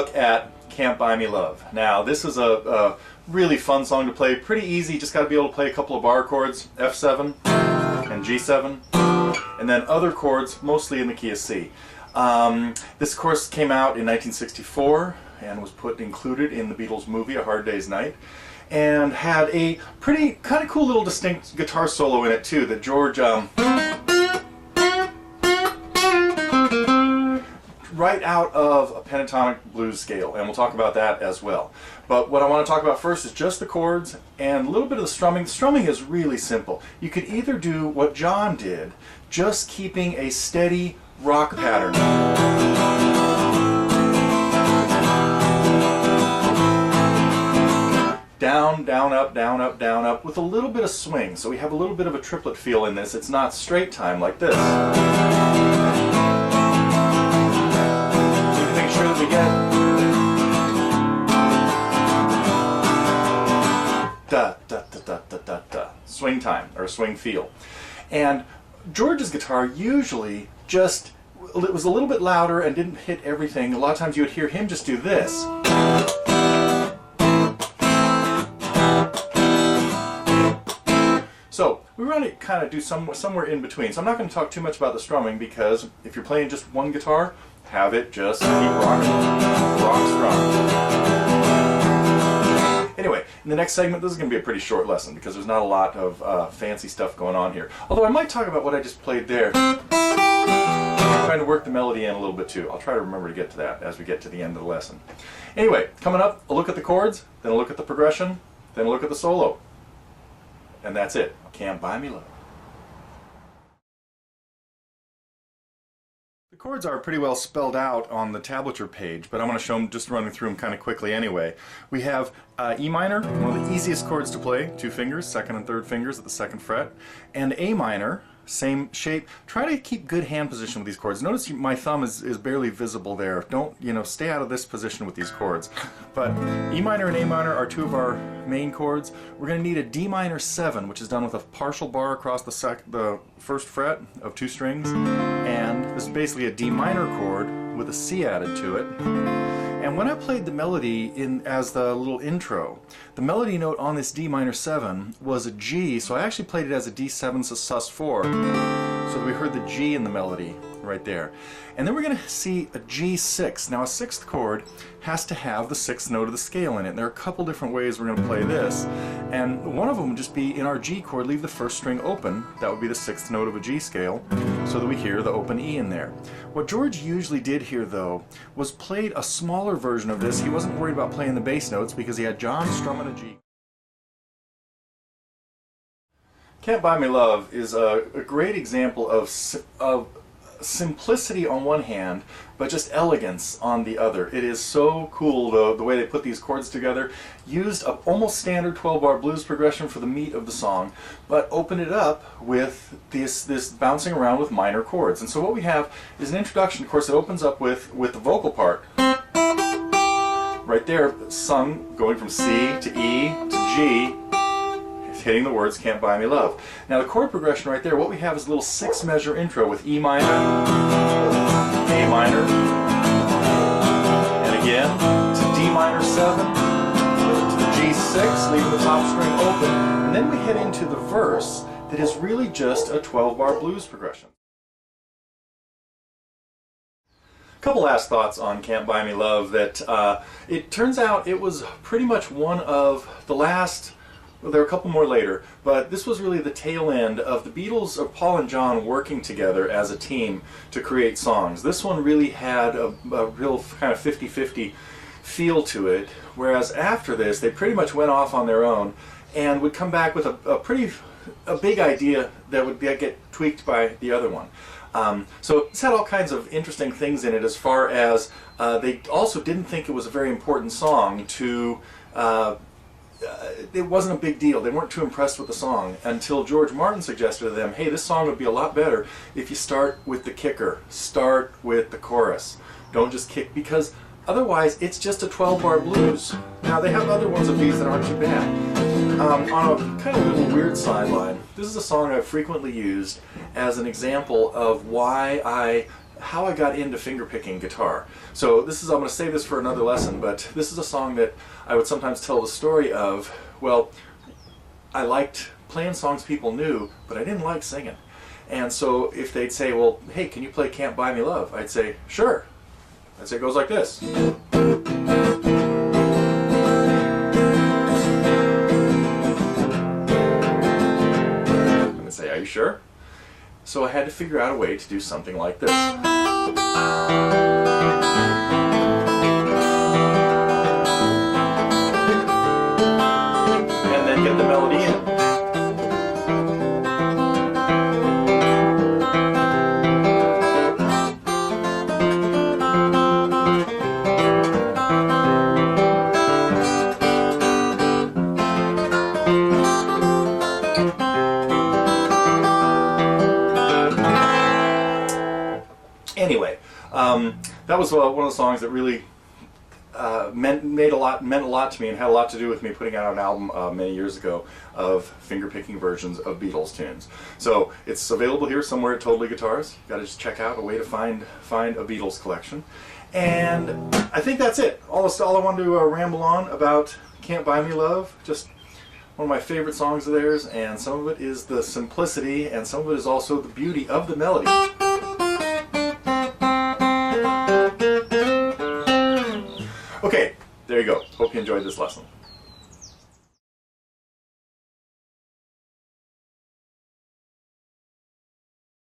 look at Can't Buy Me Love. Now, this is a really fun song to play, pretty easy, just got to be able to play a couple of bar chords, F7 and G7, and then other chords, mostly in the key of C. This, of course, came out in 1964 and was included in the Beatles movie A Hard Day's Night, and had a pretty kind of cool little distinct guitar solo in it too that George right out of a pentatonic blues scale, and we'll talk about that as well. But what I want to talk about first is just the chords and a little bit of the strumming. The strumming is really simple. You could either do what John did, just keeping a steady rock pattern. Down, down, up, down, up, down, up, with a little bit of swing. So we have a little bit of a triplet feel in this. It's not straight time like this. We get da da da da da da da, swing time or swing feel. And George's guitar usually just, it was a little bit louder and didn't hit everything. A lot of times you would hear him just do this. So we want to kind of do somewhere in between. So I'm not going to talk too much about the strumming, because if you're playing just one guitar, have it just keep rocking, rock strum. Anyway, in the next segment, this is going to be a pretty short lesson because there's not a lot of fancy stuff going on here. Although I might talk about what I just played there. I'm trying to work the melody in a little bit too. I'll try to remember to get to that as we get to the end of the lesson. Anyway, coming up, a look at the chords, then a look at the progression, then a look at the solo. And that's it. Can't Buy Me Love. The chords are pretty well spelled out on the tablature page, but I want to show them, just running through them kind of quickly anyway. We have E minor, one of the easiest chords to play, 2 fingers, 2nd and 3rd fingers at the 2nd fret, and A minor, same shape. Try to keep good hand position with these chords. Notice my thumb is barely visible there. Don't, stay out of this position with these chords. But E minor and A minor are 2 of our main chords. We're going to need a D minor 7, which is done with a partial bar across the 1st fret of 2 strings, and this is basically a D minor chord with a C added to it. And when I played the melody as the little intro, the melody note on this D minor 7 was a G, so I actually played it as a D7 sus4, so that we heard the G in the melody right there. And then we're going to see a G6. Now a 6th chord has to have the 6th note of the scale in it. And there are a couple different ways we're going to play this. And one of them would just be in our G chord, leave the 1st string open. That would be the 6th note of a G scale, so that we hear the open E in there. What George usually did here, though, was played a smaller version of this. He wasn't worried about playing the bass notes because he had John strumming a G. Can't Buy Me Love is a great example of simplicity on one hand, but just elegance on the other. It is so cool the way they put these chords together. Used an almost standard 12-bar blues progression for the meat of the song, but opened it up with this bouncing around with minor chords. And so what we have is an introduction. Of course, it opens up with the vocal part. Right there, sung, going from C to E to G, hitting the words Can't Buy Me Love. Now the chord progression right there, what we have is a little 6-measure intro with E minor, A minor, and again to D minor 7, to the G6, leaving the top string open, and then we head into the verse that is really just a 12-bar blues progression. A couple last thoughts on Can't Buy Me Love, that it turns out it was pretty much one of the last. Well, there were a couple more later, but this was really the tail end of the Beatles, or Paul and John, working together as a team to create songs. This one really had a real kind of 50-50 feel to it, whereas after this they pretty much went off on their own and would come back with a big idea that would get tweaked by the other one. So it's had all kinds of interesting things in it, as far as they also didn't think it was a very important song to it wasn't a big deal. They weren't too impressed with the song until George Martin suggested to them, hey, this song would be a lot better if you start with the kicker, start with the chorus. Don't just kick, because otherwise it's just a 12-bar blues. Now they have other ones of these that aren't too bad. On a kind of little weird sideline, this is a song I've frequently used as an example of why I how I got into fingerpicking guitar. So this is, I'm going to save this for another lesson, but this is a song that I would sometimes tell the story of, well, I liked playing songs people knew, but I didn't like singing. And so if they'd say, well, hey, can you play Can't Buy Me Love? I'd say, sure. I'd say it goes like this. And I'd say, are you sure? So I had to figure out a way to do something like this. And then get the melody in. Anyway, that was one of the songs that really meant a lot to me and had a lot to do with me putting out an album many years ago of fingerpicking versions of Beatles tunes. So it's available here somewhere at TotallyGuitars. You got to just check out a way to find a Beatles collection. And I think that's it. All I wanted to ramble on about Can't Buy Me Love. Just one of my favorite songs of theirs, and some of it is the simplicity, and some of it is also the beauty of the melody. Okay, there you go. Hope you enjoyed this lesson.